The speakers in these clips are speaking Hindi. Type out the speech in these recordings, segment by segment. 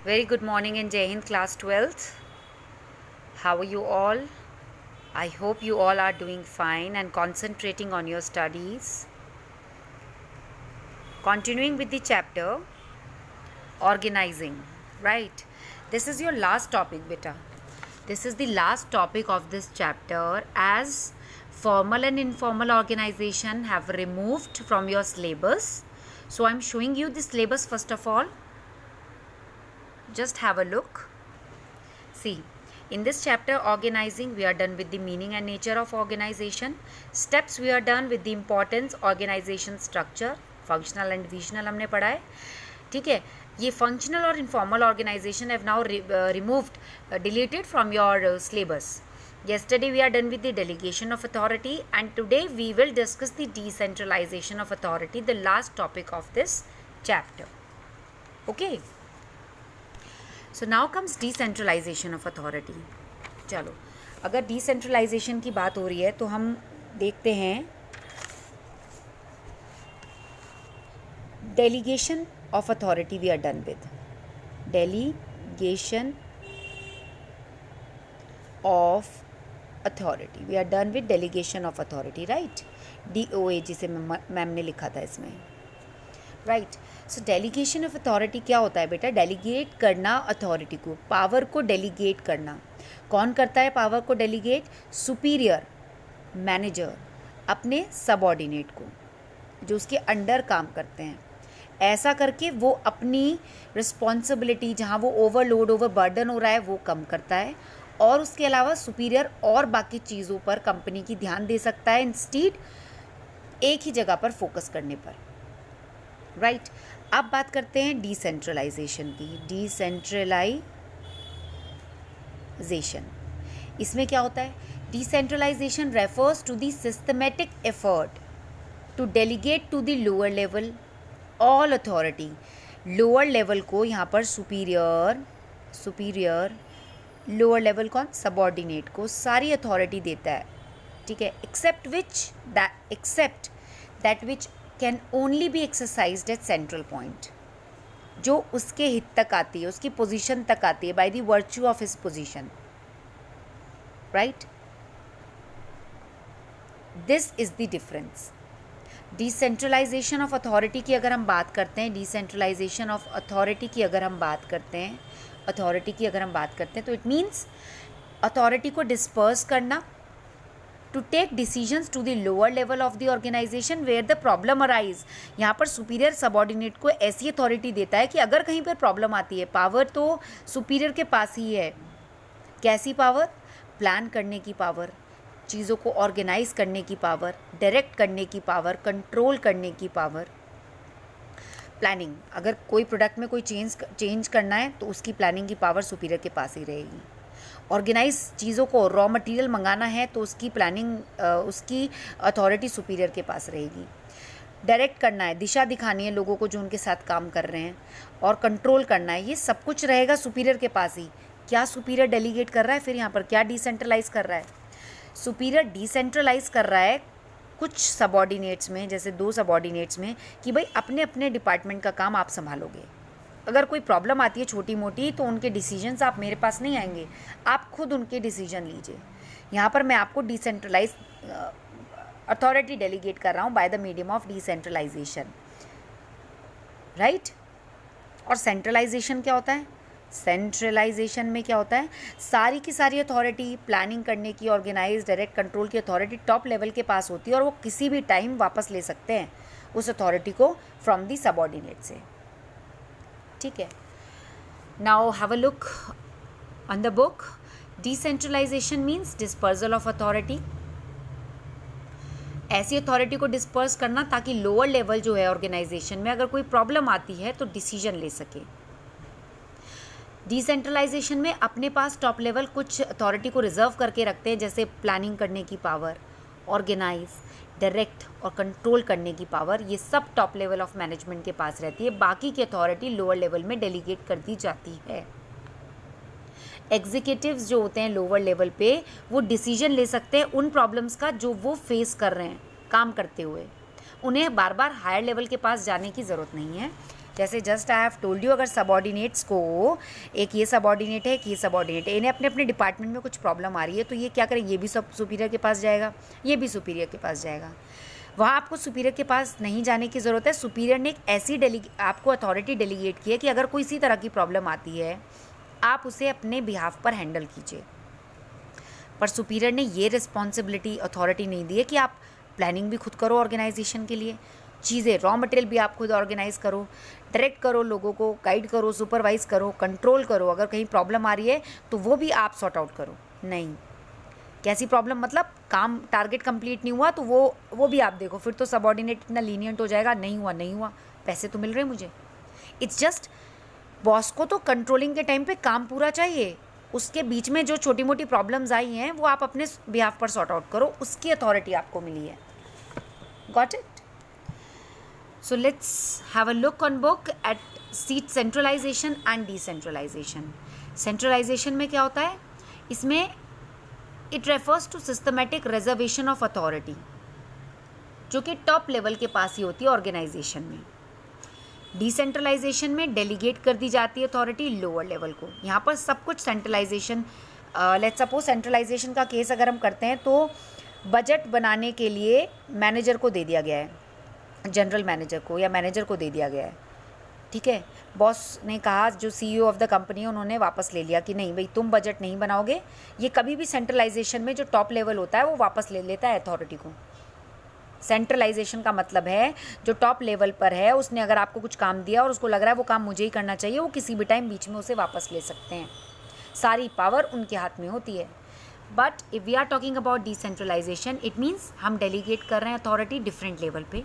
Very good morning in Jai Hind class 12th. How are you all? I hope you all are doing fine and concentrating on your studies. Continuing with the chapter organizing, right? This is your last topic, beta. This is the last topic of this chapter as formal and informal organization have removed from your syllabus. So I'm showing you the syllabus first of all. Just have a look. See, in this chapter organizing we are done with the meaning and nature of organization. Steps we are done with the importance, organization structure, functional and visional हमने पढ़ा है. ठीक है, ये functional और informal organization have now removed, deleted from your syllabus. Yesterday we are done with the delegation of authority and today we will discuss the decentralization of authority, the last topic of this chapter. Okay. So now comes decentralisation of authority. चलो, अगर डिसेंट्रलाइजेशन की बात हो रही है तो हम देखते हैं delegation of authority we are done with. Delegation of authority we are done with delegation of authority, right. DOA जिसे मैम ने लिखा था इसमें, right. So delegation of authority क्या होता है बेटा? डेलीगेट करना अथॉरिटी को, पावर को डेलीगेट करना. कौन करता है पावर को डेलीगेट? सुपीरियर मैनेजर अपने सबऑर्डिनेट को, जो उसके अंडर काम करते हैं. ऐसा करके वो अपनी रिस्पॉन्सिबिलिटी, जहाँ वो ओवरलोड ओवरबर्डन हो रहा है, वो कम करता है और उसके अलावा सुपीरियर और बाकी चीज़ों पर कंपनी की ध्यान दे सकता है इंस्टीड एक ही जगह पर फोकस करने पर, राइट. अब बात करते हैं डिसेंट्रलाइजेशन की. डिसेंट्रलाइजेशन, इसमें क्या होता है? Decentralisation refers to the systematic effort to delegate to the lower level all authority. Lower level को यहाँ पर सुपीरियर लोअर लेवल कौन? सबऑर्डिनेट को सारी अथॉरिटी देता है, ठीक है. Except that which can only be exercised at central point, जो उसके हित तक आती है, उसकी पोजीशन तक आती है, by the virtue of his position, right. This is the difference. Decentralisation of authority की अगर हम बात करते हैं, तो इट मीन्स अथॉरिटी को डिस्पर्स करना, to take decisions to the lower level of the organisation where the problem arise. यहाँ पर सुपीरियर सबऑर्डिनेट को ऐसी अथॉरिटी देता है कि अगर कहीं पर प्रॉब्लम आती है, पावर तो सुपीरियर के पास ही है. कैसी पावर? प्लान करने की पावर, चीज़ों को ऑर्गेनाइज करने की पावर, डायरेक्ट करने की पावर, कंट्रोल करने की पावर. प्लानिंग, अगर कोई प्रोडक्ट में कोई चेंज करना है तो उसकी प्लानिंग की पावर सुपीरियर के पास ही रहेगी. ऑर्गेनाइज चीज़ों को, रॉ मटेरियल मंगाना है तो उसकी प्लानिंग, उसकी अथॉरिटी सुपीरियर के पास रहेगी. डायरेक्ट करना है, दिशा दिखानी है लोगों को जो उनके साथ काम कर रहे हैं, और कंट्रोल करना है, ये सब कुछ रहेगा सुपीरियर के पास ही. क्या सुपीरियर डेलीगेट कर रहा है? फिर यहाँ पर क्या डिसेंट्रलाइज कर रहा है? सुपीरियर डिसेंट्रलाइज कर रहा है कुछ सबऑर्डिनेट्स में, जैसे 2 सबऑर्डिनेट्स में, कि भाई अपने अपने डिपार्टमेंट का काम आप संभालोगे. अगर कोई प्रॉब्लम आती है छोटी मोटी तो उनके डिसीजंस आप मेरे पास नहीं आएंगे, आप खुद उनके डिसीजन लीजिए. यहाँ पर मैं आपको डिसेंट्रलाइज अथॉरिटी डेलीगेट कर रहा हूँ by the medium of decentralisation, right. और सेंट्रलाइजेशन क्या होता है? सेंट्रलाइजेशन में क्या होता है? सारी की सारी अथॉरिटी, प्लानिंग करने की, ऑर्गेनाइज, डायरेक्ट कंट्रोल की अथॉरिटी टॉप लेवल के पास होती है और वो किसी भी टाइम वापस ले सकते हैं उस अथॉरिटी को फ्रॉम दी सबऑर्डिनेट से, ठीक है. Now have a look on the book. Decentralisation means dispersal of authority. ऐसी अथॉरिटी को डिस्पर्स करना ताकि लोअर लेवल जो है ऑर्गेनाइजेशन में, अगर कोई प्रॉब्लम आती है तो डिसीजन ले सके. डिसेंट्रलाइजेशन में अपने पास टॉप लेवल कुछ अथॉरिटी को रिजर्व करके रखते हैं, जैसे प्लानिंग करने की पावर, ऑर्गेनाइज, डायरेक्ट और कंट्रोल करने की पावर, ये सब टॉप लेवल ऑफ मैनेजमेंट के पास रहती है. बाकी की अथॉरिटी लोअर लेवल में डेलीगेट कर दी जाती है. एग्जीक्यूटिव्स जो होते हैं लोअर लेवल पे, वो डिसीजन ले सकते हैं उन प्रॉब्लम्स का जो वो फेस कर रहे हैं काम करते हुए. उन्हें बार बार हायर लेवल के पास जाने की ज़रूरत नहीं है. जैसे just I have told you, अगर सबॉर्डिनेट्स को, एक ये सबॉर्डिनेट है, एक ये सबॉर्डिनेट है, इन्हें अपने अपने डिपार्टमेंट में कुछ प्रॉब्लम आ रही है, तो ये क्या करें, ये भी सब सुपीरियर के पास जाएगा, ये भी सुपीरियर के पास जाएगा। वहाँ आपको सुपीरियर के पास नहीं जाने की ज़रूरत है। सुपीरियर ने एक ऐसी आपको अथॉरिटी डेलीगेट की है कि अगर कोई इसी तरह की प्रॉब्लम आती है, आप उसे अपने बिहाफ पर हैंडल कीजिए। पर सुपीरियर ने ये रिस्पॉन्सिबिलिटी, अथॉरिटी नहीं दी है कि आप प्लानिंग भी खुद करो ऑर्गेनाइजेशन के लिए, चीज़ें, रॉ मटेरियल भी आप खुद ऑर्गेनाइज करो, डायरेक्ट करो, लोगों को गाइड करो, सुपरवाइज करो, कंट्रोल करो। अगर कहीं प्रॉब्लम आ रही है तो वो भी आप सॉर्ट आउट करो। नहीं, कैसी प्रॉब्लम, मतलब काम, टारगेट कंप्लीट नहीं हुआ तो वो भी आप देखो, फिर तो सबॉर्डिनेट इतना लीनियंट हो जाएगा, नहीं हुआ नहीं हुआ, पैसे तो मिल रहे मुझे। इट्स जस्ट बॉस को तो कंट्रोलिंग के टाइम पे काम पूरा चाहिए, उसके बीच में जो छोटी मोटी प्रॉब्लम्स आई हैं वो आप अपने बिहाफ पर सॉर्ट आउट करो, उसकी अथॉरिटी आपको मिली है। Got it? So let's have a look on book at seat centralisation and decentralisation. Centralisation में क्या होता है, इसमें it refers to systematic reservation of authority, जो कि टॉप लेवल के पास ही होती है ऑर्गेनाइजेशन में। डिसेंट्रलाइजेशन में डेलीगेट कर दी जाती है अथॉरिटी लोअर लेवल को। यहाँ पर सब कुछ सेंट्रलाइजेशन, लेट्स सपोज सेंट्रलाइजेशन का केस अगर हम करते हैं तो बजट बनाने के लिए मैनेजर को दे दिया गया है, जनरल मैनेजर को या मैनेजर को दे दिया गया है, ठीक है। बॉस ने कहा, जो सीईओ ऑफ द कंपनी, उन्होंने वापस ले लिया कि नहीं भाई तुम बजट नहीं बनाओगे। ये कभी भी सेंट्रलाइजेशन में जो टॉप लेवल होता है वो वापस ले लेता है अथॉरिटी को। सेंट्रलाइजेशन का मतलब है जो टॉप लेवल पर है उसने अगर आपको कुछ काम दिया और उसको लग रहा है वो काम मुझे ही करना चाहिए, वो किसी भी टाइम बीच में उसे वापस ले सकते हैं, सारी पावर उनके हाथ में होती है। But if we are talking about decentralisation, it means हम डेलीगेट कर रहे हैं अथॉरिटी डिफरेंट लेवल पे।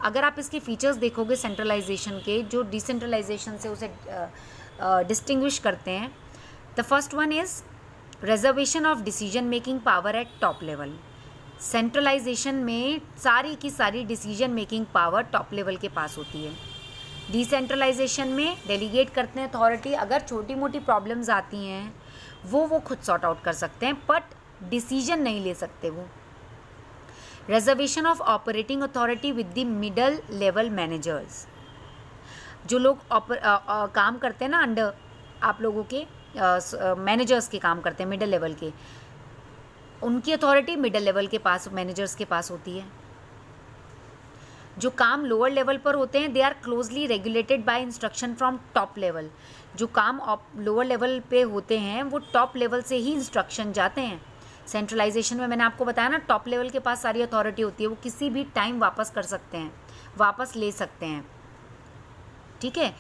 अगर आप इसके फीचर्स देखोगे सेंट्रलाइजेशन के, जो डिसेंट्रलाइजेशन से उसे डिस्टिंग्विश करते हैं, the first one is reservation of decision making power at top level. Centralisation में सारी की सारी decision making power top level के पास होती है। डिसेंट्रलाइजेशन में डेलीगेट करते हैं अथॉरिटी, अगर छोटी मोटी प्रॉब्लम्स आती हैं वो खुद सॉर्ट आउट कर सकते हैं, बट डिसीजन नहीं ले सकते वो। Reservation of operating authority with the middle level managers, जो लोग काम करते हैं ना अंडर आप लोगों के, मैनेजर्स के काम करते हैं मिडल लेवल के, उनकी अथॉरिटी मिडल लेवल के पास, मैनेजर्स के पास होती है। जो काम लोअर लेवल पर होते हैं, they are closely regulated by instruction from top level. जो काम लोअर लेवल पे होते हैं वो टॉप लेवल से ही इंस्ट्रक्शन जाते हैं। सेंट्रलाइजेशन में मैंने आपको बताया ना, टॉप लेवल के पास सारी अथॉरिटी होती है, वो किसी भी टाइम वापस कर सकते हैं, वापस ले सकते हैं, ठीक है।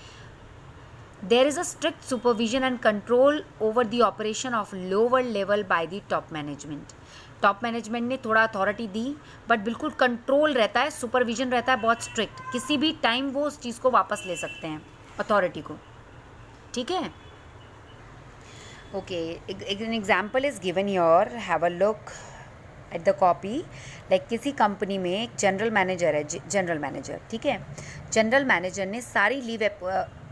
There is a strict supervision and control over the operation of lower level by the top management. Top management ने थोड़ा अथॉरिटी दी, बट बिल्कुल कंट्रोल रहता है, सुपरविजन रहता है बहुत स्ट्रिक्ट, किसी भी टाइम वो उस चीज़ को वापस ले सकते हैं अथॉरिटी को, ठीक है। Okay, an example is given your, have a look at the copy. Like किसी कंपनी में एक जनरल मैनेजर है, जनरल मैनेजर, ठीक है। जनरल मैनेजर ने सारी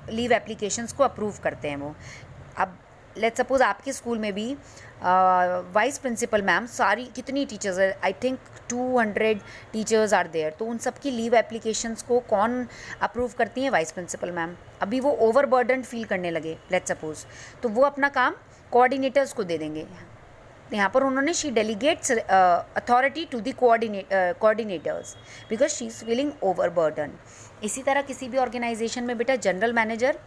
लीव एप्लीकेशंस को अप्रूव करते हैं वो। अब लेट्स सपोज आपके स्कूल में भी वाइस प्रिंसिपल मैम, सारी कितनी टीचर्स है, I think 200 teachers are there, तो उन सब की लीव एप्लीकेशंस को कौन अप्रूव करती हैं? Vice principal ma'am. अभी वो ओवरबर्डन फील करने लगे लेट्स सपोज, तो वो अपना काम कोऑर्डिनेटर्स को दे देंगे। यहाँ पर उन्होंने she delegates authority to the coordinators because she is feeling overburden. इसी तरह किसी भी ऑर्गेनाइजेशन में बेटा जनरल मैनेजर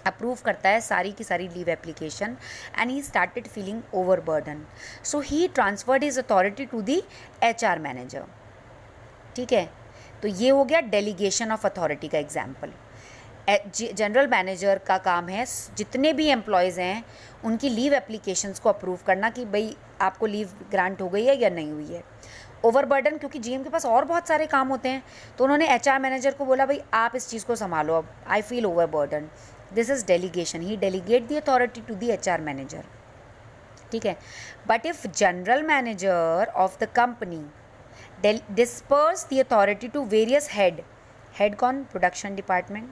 अप्रूव करता है सारी की सारी leave application and he started feeling overburden, so he transferred his authority to the HR manager, ठीक है। तो ये हो गया डेलीगेशन ऑफ अथॉरिटी का एग्जाम्पल। जनरल मैनेजर का काम है जितने भी एम्प्लॉयज़ हैं उनकी लीव एप्लीकेशंस को अप्रूव करना कि भाई आपको लीव ग्रांट हो गई है या नहीं हुई है। ओवरबर्डन, क्योंकि GM के पास और बहुत सारे काम होते हैं, तो उन्होंने HR मैनेजर को बोला भाई आप इस चीज़ को संभालो, अब I feel overburden, this is delegation, he delegate the authority to the HR manager, ठीक है। But if general manager of the company disperse the authority to various head कौन? Production department,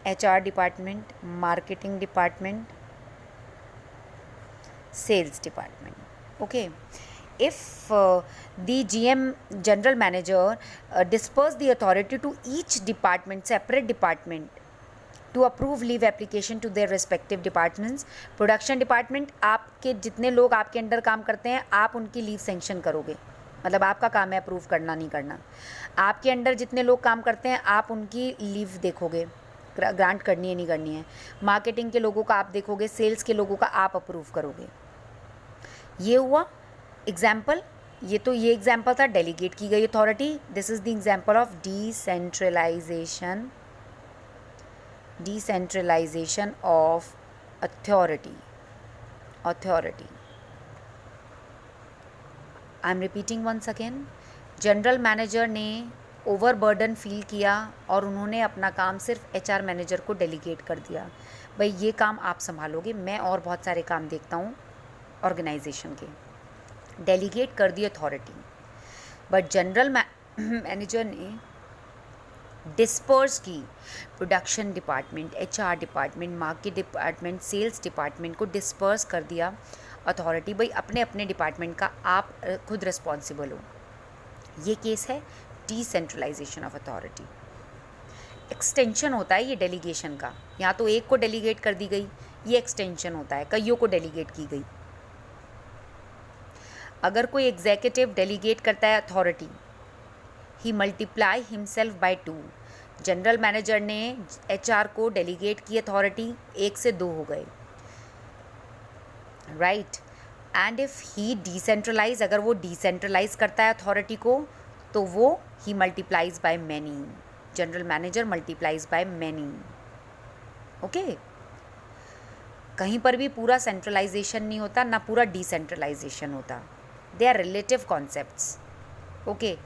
HR department, marketing department, sales department, okay. if the GM general manager disperse the authority to each department, separate department, to approve leave application to their respective departments. Production department, आपके जितने लोग आपके अंडर काम करते हैं आप उनकी लीव सेंक्शन करोगे, मतलब आपका काम है अप्रूव करना नहीं करना। आपके अंडर जितने लोग काम करते हैं आप उनकी लीव देखोगे, ग्रांट करनी है नहीं करनी है। मार्केटिंग के लोगों का आप देखोगे, सेल्स के लोगों का आप अप्रूव करोगे। ये हुआ एग्जाम्पल। ये एग्जाम्पल था डेलीगेट की गई authority. This is the example of decentralization of authority. I am repeating once again. General manager ने ओवरबर्डन फील किया और उन्होंने अपना काम सिर्फ HR मैनेजर को डेलीगेट कर दिया, भाई ये काम आप संभालोगे, मैं और बहुत सारे काम देखता हूँ ऑर्गेनाइजेशन के। डेलीगेट कर दी अथॉरिटी, बट जनरल मैनेजर ने डिस्पर्स की production department, HR department, market department, sales department को डिस्पर्स कर दिया अथॉरिटी, भाई अपने अपने डिपार्टमेंट का आप खुद रिस्पॉन्सिबल हो। ये केस है डिसेंट्रलाइजेशन ऑफ अथॉरिटी। एक्सटेंशन होता है ये डेलीगेशन का, यहाँ तो एक को डेलीगेट कर दी गई, ये एक्सटेंशन होता है, कईयों को डेलीगेट की गई। अगर कोई एग्जीक्यूटिव डेलीगेट करता है authority, he multiply himself by 2। General manager ने HR को डेलीगेट की अथॉरिटी, 1 से 2 हो गए, right. And if he decentralize, अगर वो डिसेंट्रलाइज करता है अथॉरिटी को, तो वो ही multiplies by many. General manager multiplies by many. Okay, कहीं पर भी पूरा सेंट्रलाइजेशन नहीं होता, ना पूरा डिसेंट्रलाइजेशन होता। They are relative concepts. Okay,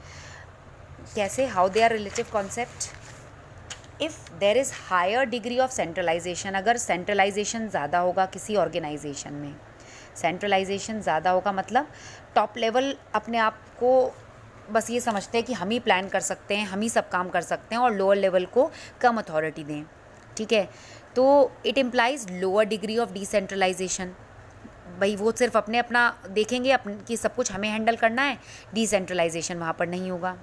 कैसे? How they are relative concept? If there is higher degree of centralization, अगर सेंट्रलाइजेशन ज़्यादा होगा किसी ऑर्गेनाइजेशन में, सेंट्रलाइजेशन ज़्यादा होगा मतलब टॉप लेवल अपने आप को बस ये समझते हैं कि हम ही प्लान कर सकते हैं, हम ही सब काम कर सकते हैं, और लोअर लेवल को कम अथॉरिटी दें, ठीक है। तो it implies lower degree of decentralization. भाई वो सिर्फ अपना देखेंगे कि सब कुछ हमें हैंडल करना है, डिसेंट्रलाइजेशन वहाँ पर नहीं होगा,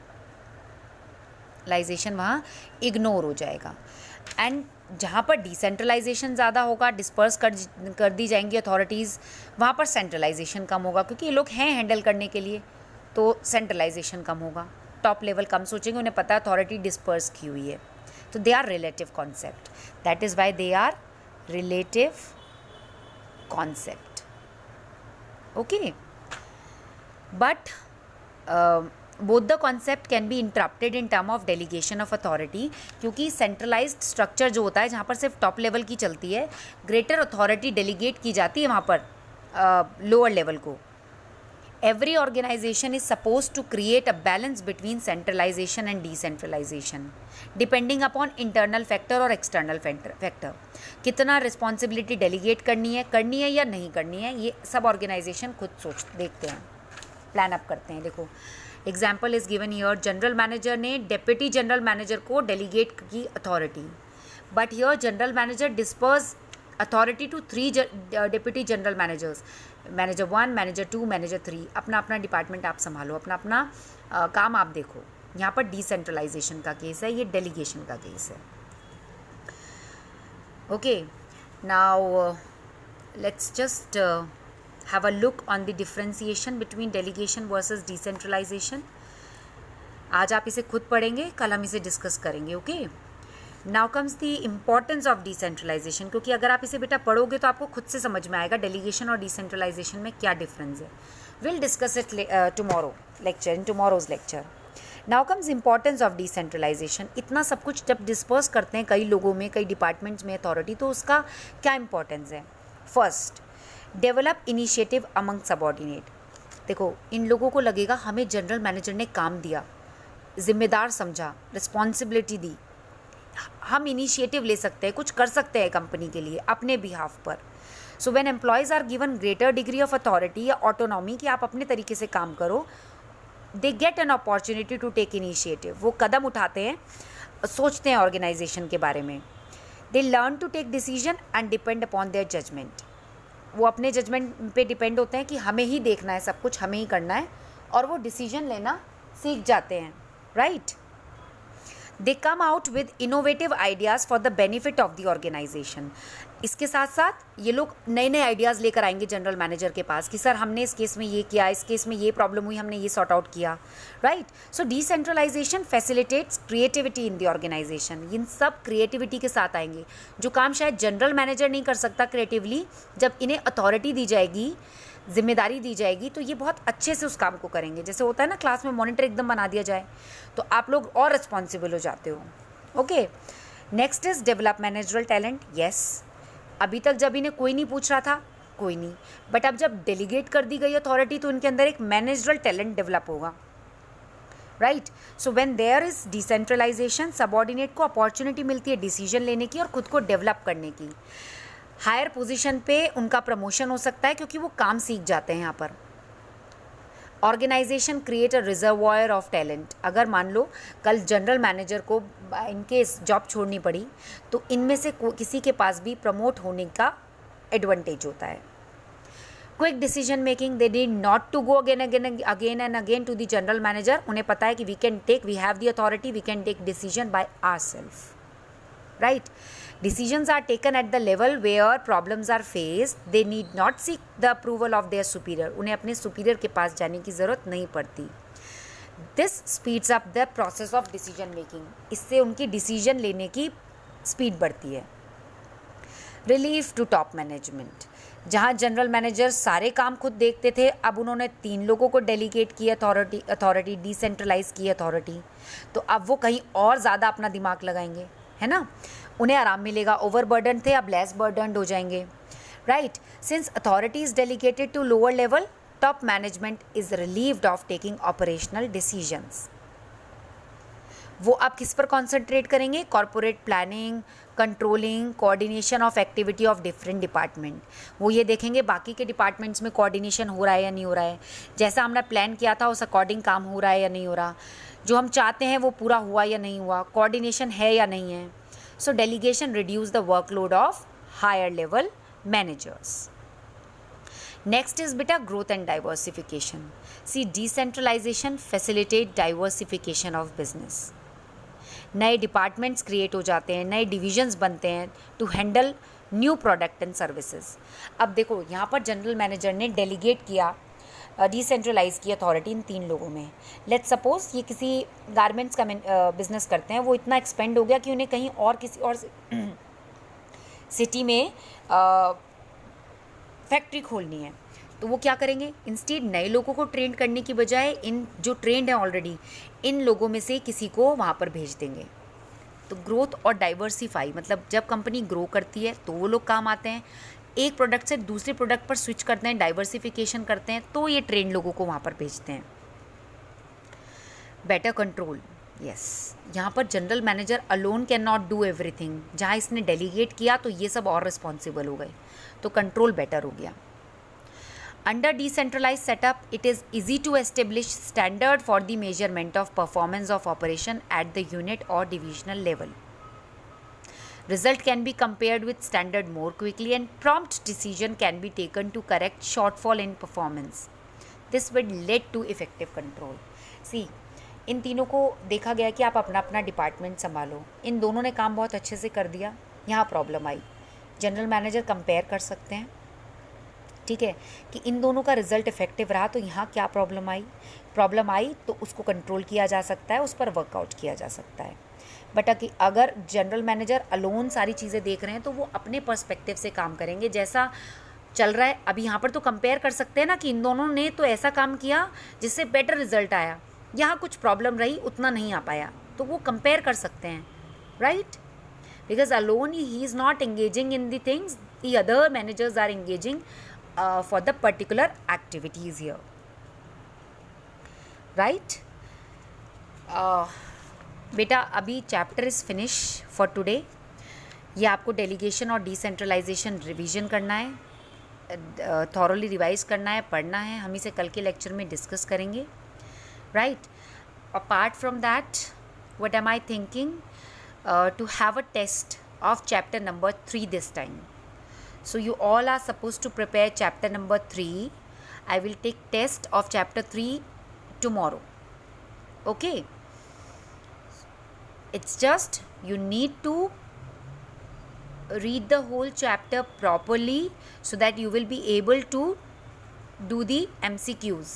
लाइजेशन वहाँ इग्नोर हो जाएगा। एंड जहाँ पर डिसेंट्रलाइजेशन ज़्यादा होगा, डिस्पर्स कर दी जाएंगी अथॉरिटीज़, वहाँ पर सेंट्रलाइजेशन कम होगा, क्योंकि ये लोग हैं हैंडल करने के लिए, तो सेंट्रलाइजेशन कम होगा। टॉप लेवल कम सोचेंगे, उन्हें पता है अथॉरिटी डिस्पर्स की हुई है। तो they are relative concept, that is why they are relative concept. Okay, but both the concept can be interrupted in term of delegation of authority, क्योंकि सेंट्रलाइज्ड स्ट्रक्चर जो होता है जहाँ पर सिर्फ टॉप लेवल की चलती है, ग्रेटर अथॉरिटी डेलीगेट की जाती है वहाँ पर लोअर लेवल को। Every organization is suppose to create a balance between centralization and decentralization depending upon internal factor और एक्सटर्नल फैक्टर। कितना रिस्पॉन्सिबिलिटी डेलीगेट करनी है या नहीं करनी है, ये सब ऑर्गेनाइजेशन खुद देखते हैं, प्लान अप करते हैं। देखो example is given here, general manager ने डेप्यूटी जनरल मैनेजर को डेलीगेट की authority, but here general manager disperse authority to 3 deputy general managers, manager 1, manager 2, manager 3। अपना अपना डिपार्टमेंट आप संभालो, अपना अपना काम आप देखो। यहाँ पर डिसेंट्रलाइजेशन का केस है, ये डेलीगेशन का केस है। Okay, now let's just have a look on the differentiation between delegation versus decentralization. आज आप इसे खुद पढ़ेंगे, कल हम इसे डिस्कस करेंगे। Okay, now comes the importance of decentralization, क्योंकि अगर आप इसे बेटा पढ़ोगे तो आपको खुद से समझ में आएगा डेलीगेशन और डिसेंट्रलाइजेशन में क्या डिफरेंस है। Will discuss it tomorrow lecture, in tomorrow's lecture. Now comes importance of decentralization. इतना सब कुछ जब डिस्पर्स करते हैं कई लोगों में, कई डिपार्टमेंट्स में अथॉरिटी, तो उसका क्या इंपॉर्टेंस है? First, develop initiative among subordinate. देखो इन लोगों को लगेगा हमें जनरल मैनेजर ने काम दिया, जिम्मेदार समझा, रिस्पॉन्सिबिलिटी दी, हम इनिशिएटिव ले सकते हैं, कुछ कर सकते हैं कंपनी के लिए अपने बिहाफ पर। So when employees are given greater degree of authority या ऑटोनॉमी कि आप अपने तरीके से काम करो, they get an opportunity to take initiative. वो कदम उठाते हैं, सोचते हैं ऑर्गेनाइजेशन के बारे में। They learn to take decision and depend upon their judgment. वो अपने जजमेंट पे डिपेंड होते हैं कि हमें ही देखना है, सब कुछ हमें ही करना है, और वो डिसीजन लेना सीख जाते हैं, right. They come out with innovative ideas for the benefit of the organization. इसके साथ साथ ये लोग नए नए आइडियाज़ लेकर आएंगे जनरल मैनेजर के पास कि सर हमने इस केस में ये किया, इस केस में ये प्रॉब्लम हुई, हमने ये सॉर्ट आउट किया, right. So decentralization facilitates creativity in the organization. इन सब क्रिएटिविटी के साथ आएंगे, जो काम शायद जनरल मैनेजर नहीं कर सकता क्रिएटिवली, जब इन्हें अथॉरिटी दी जाएगी, जिम्मेदारी दी जाएगी, तो ये बहुत अच्छे से उस काम को करेंगे। जैसे होता है ना क्लास में मॉनिटर एकदम बना दिया जाए तो आप लोग और रिस्पॉन्सिबल हो जाते हो। Okay, next is develop managerial talent. Yes, अभी तक जब इन्हें कोई नहीं पूछ रहा था, कोई नहीं, बट अब जब डेलीगेट कर दी गई अथॉरिटी तो इनके अंदर एक मैनेजरल टैलेंट डेवलप होगा, right. So when there is decentralization, subordinate को अपॉर्चुनिटी मिलती है डिसीजन लेने की और खुद को डेवलप करने की। हायर पोजीशन पे उनका प्रमोशन हो सकता है क्योंकि वो काम सीख जाते हैं यहाँ पर। Organization create a reservoir of talent. अगर मान लो कल जनरल मैनेजर को इनकेस जॉब छोड़नी पड़ी तो इनमें से किसी के पास भी प्रमोट होने का एडवांटेज होता है। Quick decision making, they need not to go again and again to the general manager. उन्हें पता है कि we have the authority, we can take decision by ourself, right? Decisions are taken at the level where problems are faced. They need not seek the approval of their superior. उन्हें अपने superior के पास जाने की ज़रूरत नहीं पड़ती। This speeds up the process of decision making. इससे उनकी decision लेने की speed बढ़ती है। Relief to top management. जहाँ जनरल मैनेजर सारे काम खुद देखते थे, अब उन्होंने 3 लोगों को डेलीगेट की अथॉरिटी डिसेंट्रलाइज की अथॉरिटी, तो अब वो कहीं और ज़्यादा अपना दिमाग लगाएंगे, है ना। उन्हें आराम मिलेगा, ओवरबर्डन थे अब लेस बर्डनड हो जाएंगे, right. Since authority is delegated to lower level, top management is relieved of taking operational decisions. वो आप किस पर कॉन्सेंट्रेट करेंगे? Corporate planning, controlling, coordination of activity of different department. वो ये देखेंगे बाकी के डिपार्टमेंट्स में कोऑर्डिनेशन हो रहा है या नहीं हो रहा है, जैसा हमने प्लान किया था उस अकॉर्डिंग काम हो रहा है या नहीं हो रहा, जो हम चाहते हैं वो पूरा हुआ या नहीं हुआ, कोऑर्डिनेशन है या नहीं है। So delegation reduce the workload of higher level managers. Next is बेटा growth and diversification. See decentralization facilitate diversification of business. नए डिपार्टमेंट्स क्रिएट हो जाते हैं, नए डिविजन्स बनते हैं to handle new product and services. अब देखो यहाँ पर जनरल मैनेजर ने डेलीगेट किया, डिसेंट्रलाइज की अथॉरिटी इन 3 लोगों में। लेट्स सपोज ये किसी गारमेंट्स का बिजनेस करते हैं, वो इतना एक्सपेंड हो गया कि उन्हें कहीं और किसी और सिटी में फैक्ट्री खोलनी है, तो वो क्या करेंगे? इंस्टेड नए लोगों को ट्रेन करने की बजाय इन जो ट्रेंड है ऑलरेडी, इन लोगों में से किसी को वहाँ पर भेज देंगे। तो ग्रोथ और डाइवर्सिफाई, मतलब जब कंपनी ग्रो करती है तो वो लोग काम आते हैं, एक प्रोडक्ट से दूसरे प्रोडक्ट पर स्विच करते हैं, डाइवर्सिफिकेशन करते हैं, तो ये ट्रेन लोगों को वहाँ पर भेजते हैं। बेटर कंट्रोल, यस, यहाँ पर general manager alone can not do everything. जहाँ इसने डेलीगेट किया तो ये सब और रिस्पॉन्सिबल हो गए, तो कंट्रोल बेटर हो गया। Under decentralized setup, it is easy to establish standard for the measurement of performance of operation at the unit or divisional level. Result can be compared with standard more quickly and prompt decision can be taken to correct shortfall in performance. This will lead to effective control. See, इन तीनों को देखा गया कि आप अपना अपना डिपार्टमेंट संभालो, इन दोनों ने काम बहुत अच्छे से कर दिया, यहाँ प्रॉब्लम आई, जनरल मैनेजर कंपेयर कर सकते हैं, ठीक है, कि इन दोनों का रिजल्ट इफेक्टिव रहा तो यहाँ क्या प्रॉब्लम आई तो उसको कंट्रोल किया जा सकता है, उस पर वर्कआउट किया जा सकता है। बट अगर जनरल मैनेजर अलोन सारी चीज़ें देख रहे हैं तो वो अपने पर्सपेक्टिव से काम करेंगे, जैसा चल रहा है अभी। यहाँ पर तो कंपेयर कर सकते हैं ना कि इन दोनों ने तो ऐसा काम किया जिससे बेटर रिजल्ट आया, यहाँ कुछ प्रॉब्लम रही, उतना नहीं आ पाया, तो वो कंपेयर कर सकते हैं, right. Because alone he is not engaging in the things, the other managers are engaging for the particular activities here, right? बेटा अभी chapter is finish for today. ये आपको डेलीगेशन और डिसेंट्रलाइजेशन रिवीजन करना है, थॉरली रिवाइज करना है, पढ़ना है। हम इसे कल के लेक्चर में डिस्कस करेंगे, right. Apart from that what am I thinking to have a test of chapter number 3 this time. So you all are supposed to prepare chapter number 3. I will take test of chapter 3 tomorrow. Okay. It's just you need to read the whole chapter properly so that you will be able to do the MCQs.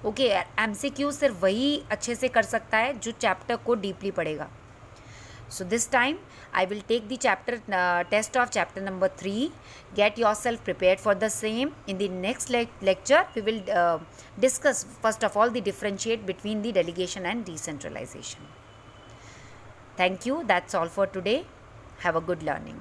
Okay MCQ सिर्फ वही अच्छे से कर सकता है जो चैप्टर को डीपली पढ़ेगा. So this time I will take the chapter test of chapter number 3. Get yourself prepared for the same. In the next lecture we will discuss first of all the differentiate between the delegation and decentralization. Thank you. That's all for today. Have a good learning.